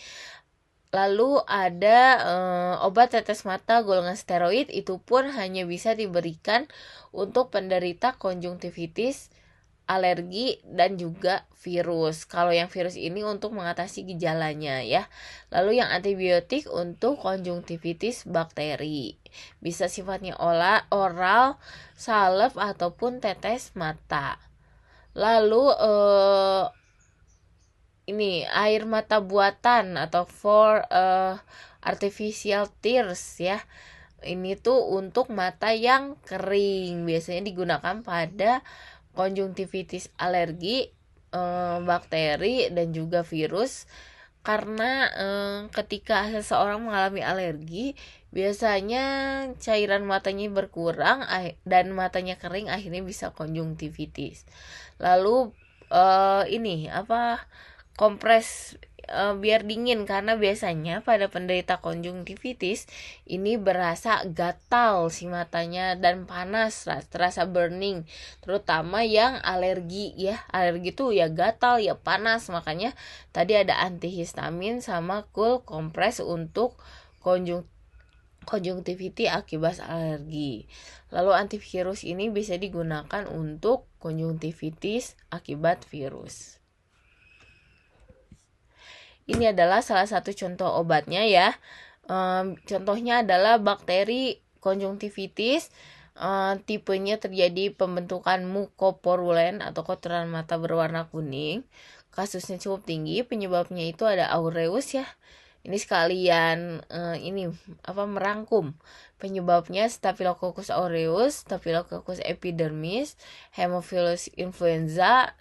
Lalu ada obat tetes mata golongan steroid, itu pun hanya bisa diberikan untuk penderita konjungtivitis, alergi, dan juga virus. Kalau yang virus ini untuk mengatasi gejalanya ya. Lalu yang antibiotik untuk konjungtivitis bakteri. Bisa sifatnya oral, salep ataupun tetes mata. Lalu ini air mata buatan atau artificial tears ya. Ini tuh untuk mata yang kering, biasanya digunakan pada konjungtivitis alergi, bakteri dan juga virus. Karena ketika seseorang mengalami alergi, biasanya cairan matanya berkurang dan matanya kering, akhirnya bisa konjungtivitis. Lalu kompres biar dingin, karena biasanya pada penderita konjungtivitis ini berasa gatal si matanya dan panas, terasa burning, terutama yang alergi ya. Alergi tuh ya gatal ya panas, makanya tadi ada antihistamin sama cool kompres untuk konjungtivitis akibat alergi. Lalu antivirus ini bisa digunakan untuk konjungtivitis akibat virus. Ini adalah salah satu contoh obatnya ya. Contohnya adalah bakteri konjungtivitis. Tipenya terjadi pembentukan mukoporulen atau kotoran mata berwarna kuning. Kasusnya cukup tinggi, penyebabnya itu ada aureus ya. Ini sekalian merangkum penyebabnya: Staphylococcus aureus, Staphylococcus epidermis, Haemophilus influenza,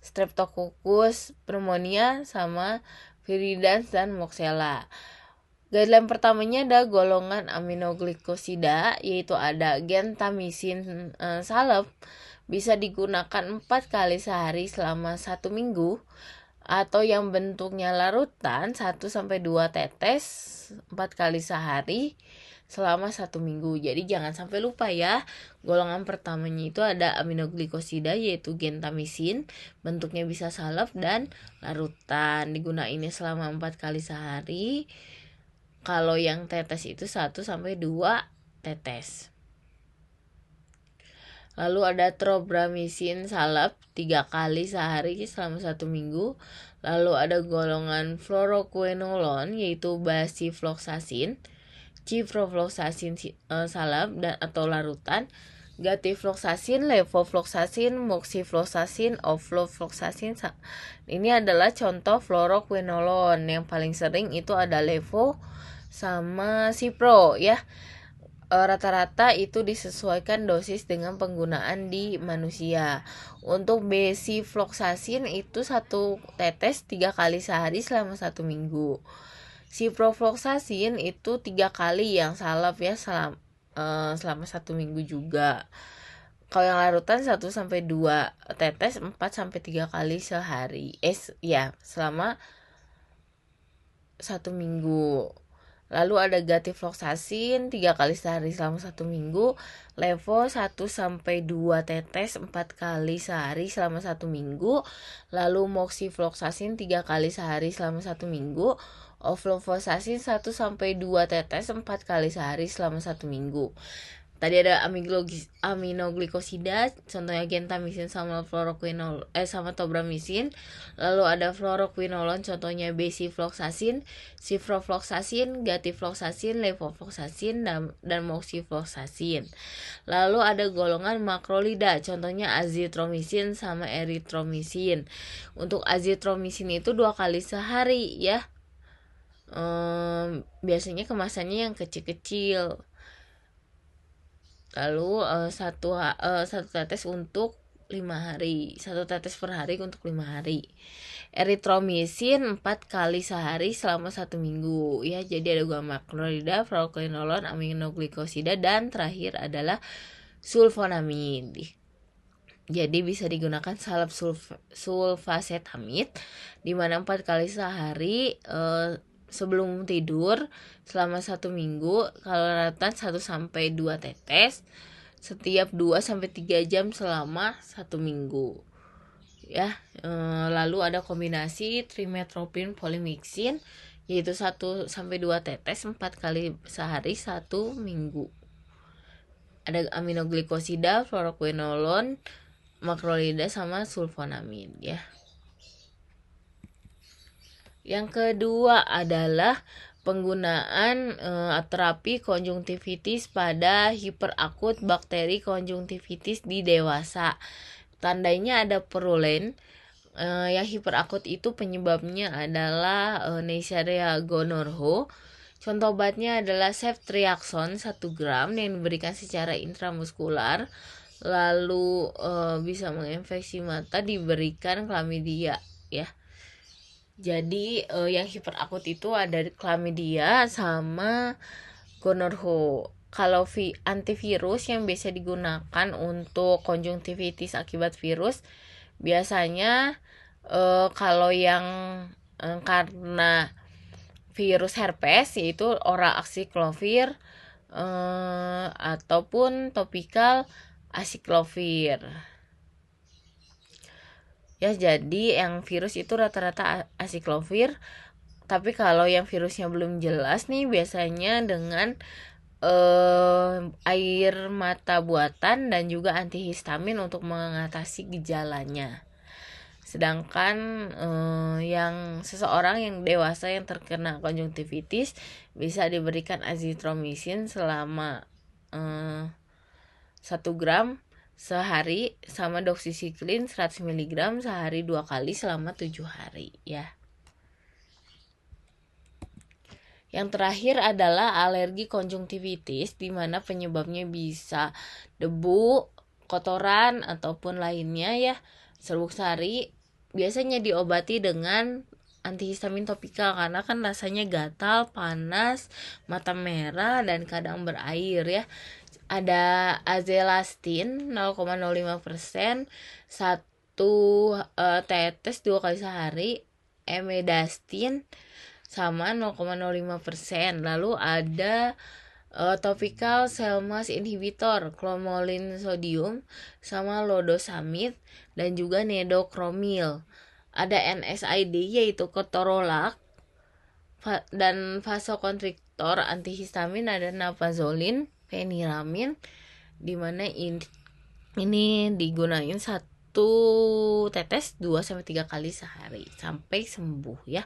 Streptococcus pneumonia, sama viridans dan moxella. Guideline pertamanya ada golongan aminoglikosida, yaitu ada gentamisin salep, bisa digunakan 4 kali sehari selama 1 minggu, atau yang bentuknya larutan 1-2 tetes 4 kali sehari selama 1 minggu. Jadi jangan sampai lupa ya. Golongan pertamanya itu ada aminoglikosida, yaitu gentamisin, bentuknya bisa salep dan larutan, digunainnya selama 4 kali sehari. Kalau yang tetes itu 1-2 tetes. Lalu ada trobramisin salep 3 kali sehari selama 1 minggu. Lalu ada golongan fluoroquinolone, yaitu basifloxacin, ciprofloxacin salep dan atau larutan, gatifloxacin, levofloxacin, moxifloxacin, oflofloxacin. Ini adalah contoh fluoroquinolone. Yang paling sering itu ada levo sama cipro ya. Rata-rata itu disesuaikan dosis dengan penggunaan di manusia. Untuk besifloxacin itu 1 tetes 3 kali sehari selama 1 minggu. Ciprofloxacin itu 3 kali yang salep ya selama 1 minggu juga. Kalau yang larutan 1-2 tetes 4-3 kali sehari. Selama 1 minggu. Lalu ada gatifloxacin 3 kali sehari selama 1 minggu. Levo 1-2 tetes 4 kali sehari selama 1 minggu. Lalu moxifloxacin 3 kali sehari selama 1 minggu. Oflofloxacin 1-2 tetes 4 kali sehari selama 1 minggu. Tadi ada aminoglikosida, contohnya gentamisin sama sama tobramisin. Lalu ada fluoroquinolone, contohnya besifloxacin, ciprofloxacin, gatifloxacin, levofloxacin dan moxifloxacin. Lalu ada golongan makrolida, contohnya azitromisin sama eritromisin. Untuk azitromisin itu 2 kali sehari ya. Biasanya kemasannya yang kecil-kecil. Lalu satu tetes untuk 5 hari, satu tetes per hari untuk 5 hari. Eritromisin 4 kali sehari selama 1 minggu ya. Jadi ada gula makrolida, proquinolone, aminoglikosida, dan terakhir adalah sulfonamid. Jadi bisa digunakan salep sulfacetamid di mana 4 kali sehari sebelum tidur selama 1 minggu. Kalau rata 1-2 tetes setiap 2-3 jam selama 1 minggu ya. Lalu ada kombinasi trimetoprim polymyxin yaitu 1-2 tetes 4 kali sehari 1 minggu. Ada aminoglikosida, fluoroquinolone, makrolida, sama sulfonamid ya. Yang kedua adalah penggunaan terapi konjungtivitis pada hiperakut bakteri konjungtivitis di dewasa. Tandanya ada purulent. Yang hiperakut itu penyebabnya adalah Neisseria gonorrhoeae. Contoh obatnya adalah ceftriaxone 1 gram yang diberikan secara intramuskular. Lalu bisa menginfeksi mata, diberikan chlamydia ya. Jadi yang hiperakut itu ada chlamydia sama gonorrhoeae. Kalau antivirus yang biasa digunakan untuk konjungtivitis akibat virus biasanya kalau yang karena virus herpes yaitu oral acyclovir ataupun topikal acyclovir. Ya, jadi yang virus itu rata-rata acyclovir. Tapi kalau yang virusnya belum jelas nih biasanya dengan air mata buatan dan juga antihistamin untuk mengatasi gejalanya. Sedangkan yang seseorang yang dewasa yang terkena konjungtivitis bisa diberikan azitromisin selama 1 gram sehari sama doxycycline 100 mg sehari 2 kali selama 7 hari ya. Yang terakhir adalah alergi konjungtivitis di mana penyebabnya bisa debu, kotoran ataupun lainnya ya. Serbuk sari biasanya diobati dengan antihistamin topikal karena kan rasanya gatal, panas, mata merah dan kadang berair ya. Ada azelastin 0,05%, 1 tetes 2 kali sehari. Emedastin sama 0,05%. Lalu ada topical Selmas inhibitor, clomolin sodium sama lodosamid dan juga nedokromil. Ada NSAID yaitu ketorolac dan vasokonstriktor antihistamin ada napazolin, feniramin, dimana ini digunain 1 tetes 2-3 kali sehari sampai sembuh ya.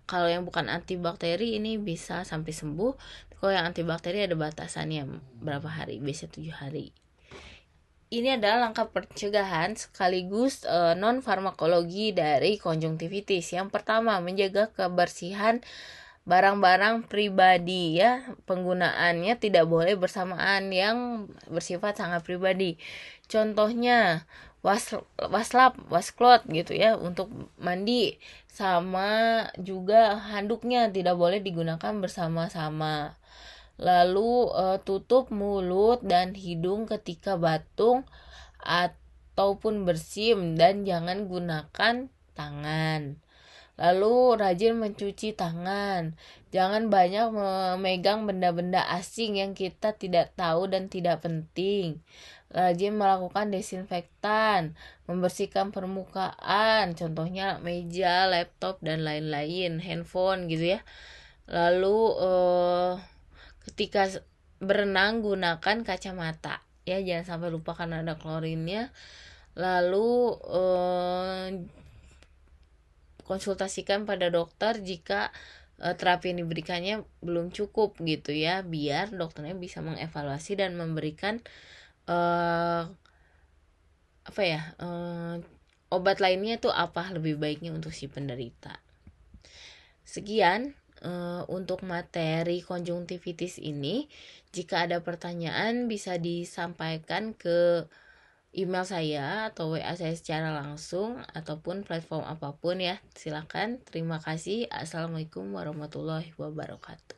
Kalau yang bukan antibakteri ini bisa sampai sembuh. Kalau yang antibakteri ada batasannya berapa hari, biasanya 7 hari. Ini adalah langkah pencegahan sekaligus non farmakologi dari konjungtivitis. Yang pertama, menjaga kebersihan barang-barang pribadi ya. Penggunaannya tidak boleh bersamaan yang bersifat sangat pribadi. Contohnya washcloth gitu ya untuk mandi, sama juga handuknya tidak boleh digunakan bersama-sama. Lalu tutup mulut dan hidung ketika batuk ataupun bersin dan jangan gunakan tangan. Lalu rajin mencuci tangan. Jangan banyak memegang benda-benda asing yang kita tidak tahu dan tidak penting. Rajin melakukan desinfektan, membersihkan permukaan, contohnya meja, laptop dan lain-lain, handphone gitu ya. Lalu ketika berenang gunakan kacamata ya, jangan sampai lupa karena ada klorinnya. Lalu konsultasikan pada dokter jika terapi yang diberikannya belum cukup gitu ya, biar dokternya bisa mengevaluasi dan memberikan obat lainnya tuh apa lebih baiknya untuk si penderita. Sekian untuk materi konjungtivitis ini, jika ada pertanyaan bisa disampaikan ke email saya atau WA saya secara langsung ataupun platform apapun ya. Silakan. Terima kasih. Assalamualaikum warahmatullahi wabarakatuh.